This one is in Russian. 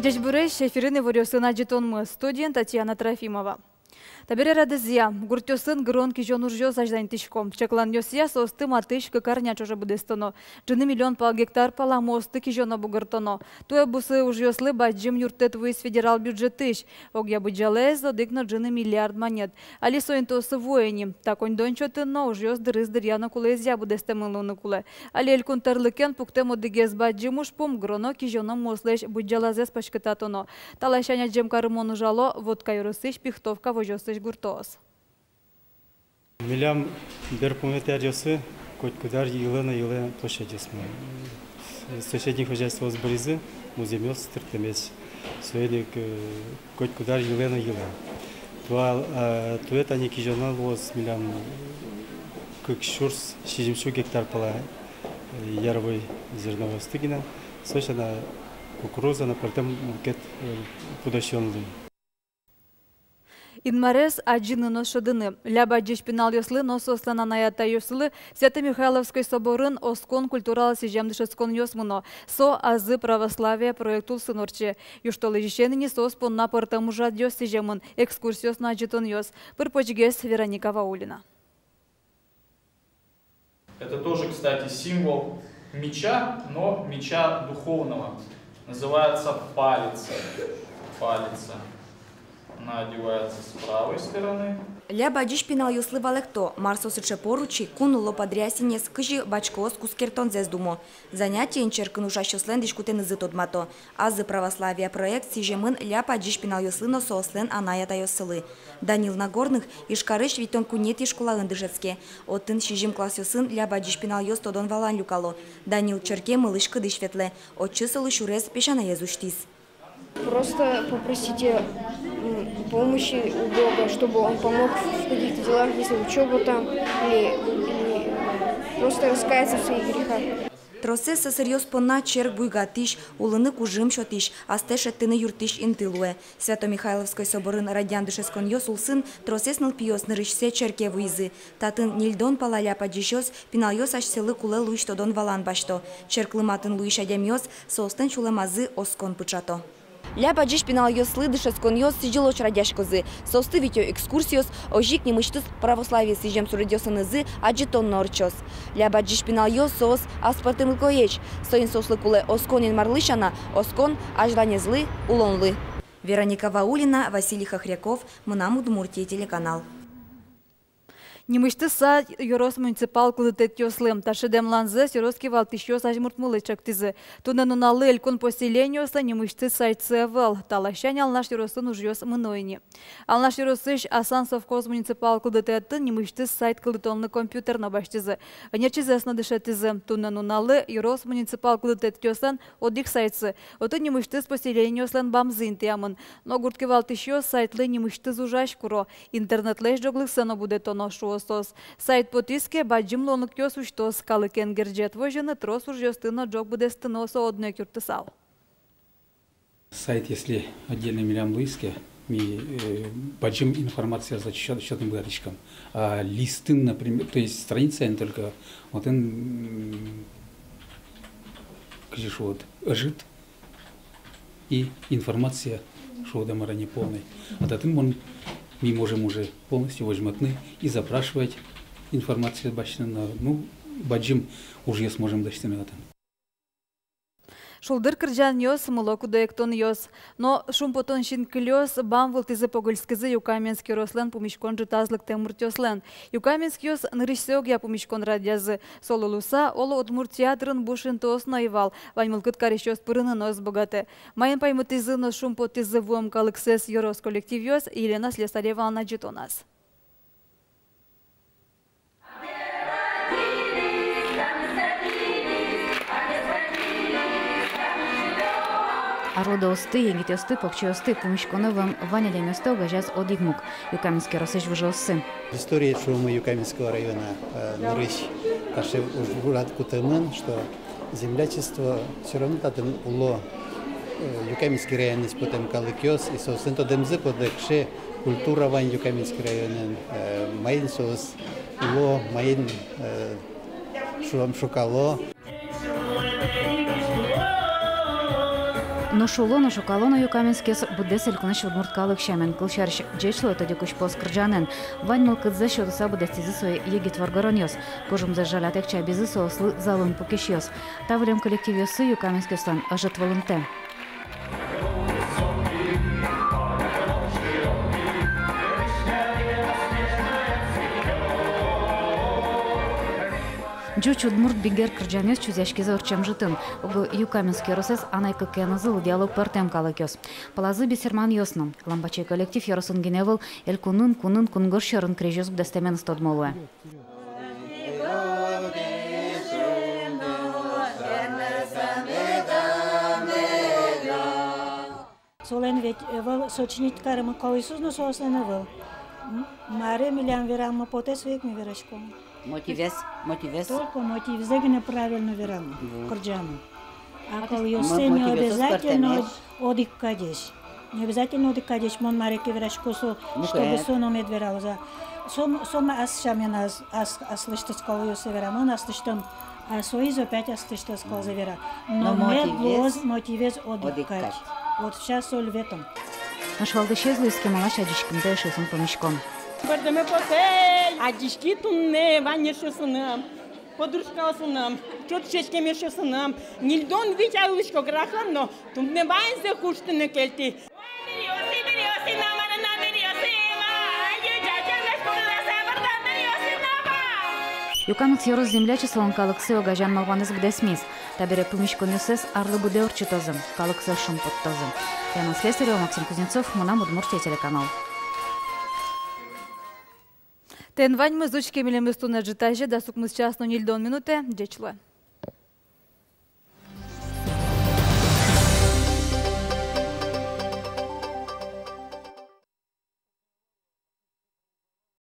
Дежбуреш эфирины варёсына жетонмы студент Татьяна Трофимова. Табере радызия, гуртёсын гронки жон уржё саждань тышком. Чеклан ёсия состы матыш кыкарня чоже будестоно. Жыны миллион пал гектар пала мосты кижона бугартоно. Туя бусы уржёслы баджим юртет выс федерал бюджетыш. Огя буджалезо дыкно жыны миллиард монет. Али соинтосы воени. Так он дончотыно уржёс дырыз дырьяно кулезия будестемылыны куле. Али элькун тарлыкен пуктемо дыгез баджимуш пум гроно кижона мослеш буджалазес пашкытатоно. Талайшаня джем карымону жало водка юрысыш пихтовка вожёсыш гуртоос. Милям берпунетер ёсы, хоть кудар елена площадисма. Соседних хозяйств с Боризы, муземёс тертемес. Соедик хоть кудар елена. Туэта не кижонал воз милям как шурс 60 гектар пала яровой зерновой стыгина. Сочана кукуруза на протем букет пудащёнлы. Инмарес аджины ношодыны. Ляба джешпинал ёслы носослана наята ёслы Свято-Михайловской соборын оскон культурал сижемдышескон ёсмыно. Со азы православия проектул сынорче. Юштолы жешенini сос понна портамужа дёс сижемын. Экскурсиос на аджитон ёс. Пырпочгес Вероника Ваулина. Это тоже, кстати, символ меча, но меча духовного. Называется палица. Она одевается с правой стороны. Ляба джишпинал юслы валекто, марсосыче поручи, кунуло подрясинес, кыжи бачкос кускертон зездумо. Занятие инчеркын ужащослен дишкутен изытодмато. Азы православия проект сижемын ляба джишпинал юслыно соослен анаята ёсылы. Данил Нагорных ишкарыш витон кунет ишкулалын дышецке. Оттын шижим класс ёсын ляба джишпинал ёс тодон валан люкало. Данил черке мылышкы дышветле. Отчысылы шурез пешана езуштис. Просто попросите помощи у Бога, чтобы Он помог в каких-то делах, если учеба там, или просто раскаяться в своих грехах. Тросе сосерьез понна черг буйгатиш, улыны кужим шотиш, астеш тыны юртиш интылуэ. Свято-Михайловской соборын радян дышескон ёс улсын, тросес нылпиёс нырышсе черке вуизы. Татын нильдон палаля паджишёс, пинал ёс аш селы куле луиш тодон валан башто. Черклыматын луиш адям ёс, соостен чулемазы оскон пычато. Ляба джиш пинал ёслы дышескон ёс сижилоч радяшкозы. Состы витё экскурсиос, ожик немыштыс православие сижем суредёсынызы аджитон норчос. Ляба джиш пинал ёс сос аспартым лкоеч. Соин сослы куле осконен марлышана, оскон ажданезлы улонлы. Вероника Ваулина, Василий Хохряков, Мынам Удмуртия телеканал. Немышты сад Юрос муниципал кулытет ёслым. Ташидем ланзе Сироски валтышё сажмуртмылы чактызы. Тунен уналы элькон поселениоса немышты сайт цевел. Талащань алнаш Юросын ужьёс мынойни. Алнаш Юросыш асан совхоз муниципал кулытеттын немышты сайт кулытонны компьютер набаштызы. Нерчизесно дышетызы. Тунен уналы Юрос муниципал кулытет ёсан одик сайтсы. Оты немышты с поселениослен бамзын тямын. Но гуртки валтышё сайтлы немышты зужаш куро. Интернетлеш жоглыксано будет оно шо. Сайт потиске баджим лонук ёс уштос калыкен герджет вожыны трос ужёстыно джок будестыно со одной кюртысал. Сайт, если отдельно милям луиске, баджим информация за счетным гладочком. А листы, например, то есть страница не только вот он вот жит и информация что домара не полной. А татым он мы можем уже полностью возьматны и запрашивать информацию бачно, ну, баджим уже сможем дать на это. Шулдыр кыржан ёс, мылоку доектон ёс. Но шумпотон шинкылёс, бамвыл тизы погольскизы Юкаменский рослен пумишкон житазлык темуртёслен. Юкаменский ёс нырышсеог я пумишкон радязы. Сололуса, оло Удмурт театрын бушин тоос наивал. Ваньмылкыт карещёс пырыны нос богаты. Майын паймы тизы, но шумпот тизы вом калыксес Юрос коллектив ёс, Елена Слесарева на джитонас. Арода осты, егит осты, покчи осты, помещконовым Ваня Демёсто гажаз одигмук. Юкаменский росыш в жоссы. История шума Юкаменского района нарысь, каши урад кутымын, что землячество все равно татым уло Юкаменский район из потом калыкёс, и собственно то демзы подекше культура вань Юкаменский район, майын сос уло, майын шуам шукало. Ношулоно шукалоно Юкаминскес будесель кунаш удмурткалык шамен кылшарш джечло тоди куш поскрджанен ваньмал кыдзе шоды сабудасти зысой егит варгароньос кожум зажалятек чай безысо ослы залын пукешьос тавлем коллективиосы Юкаминскестан ажетвалынте. Джуч удмурт бигер кырджанёс чузяшки зорчам жытын. Ого Юкаминский росес анайкы кенызыл диалог партем калыкёс. Палазы бисерман ёсным. Ламбачай коллектив яросын геневыл эл кунын кунгор шырын крежёс бдастемен стодмолуэ. Солен ведь вал сочинить карма калысыз, но сослен вал. Маре милян верам потес век ми верашком. Мотивес. Только мотив загина правильно верам корджану. А коли ёсте не обязательно одикадеш. Не обязательно одикадеш мон маре ке верашкосо, чтобы соно медверал за. Сома аз шамена аз слышно коли ёсе верам, аз слышно а соиз опять аз слышно коли за вера. Но мотивес одикадеш. Вот сейчас соль в этом. Наш валдышезлы скемалаш адишким дэшесун помешком. Бардаме потель, адишки тунне, ванешесунам, подружкасунам, чотчешкемешесунам, нильдон вичалышко граханно, тунне вайзе хуштыне келти. Юкамикс ярос землячеслон калыксы огажан малваныз бдесмис. Табере помешконюсес арлы буде орчитозым, калыксы шум подтозым. Яна Слесарева, Максим Кузнецов, Мунам, Удмуртия телеканал. Тен вань мы зучки милемысту на джитаже, да сукмыс час 0 минуты, джечло.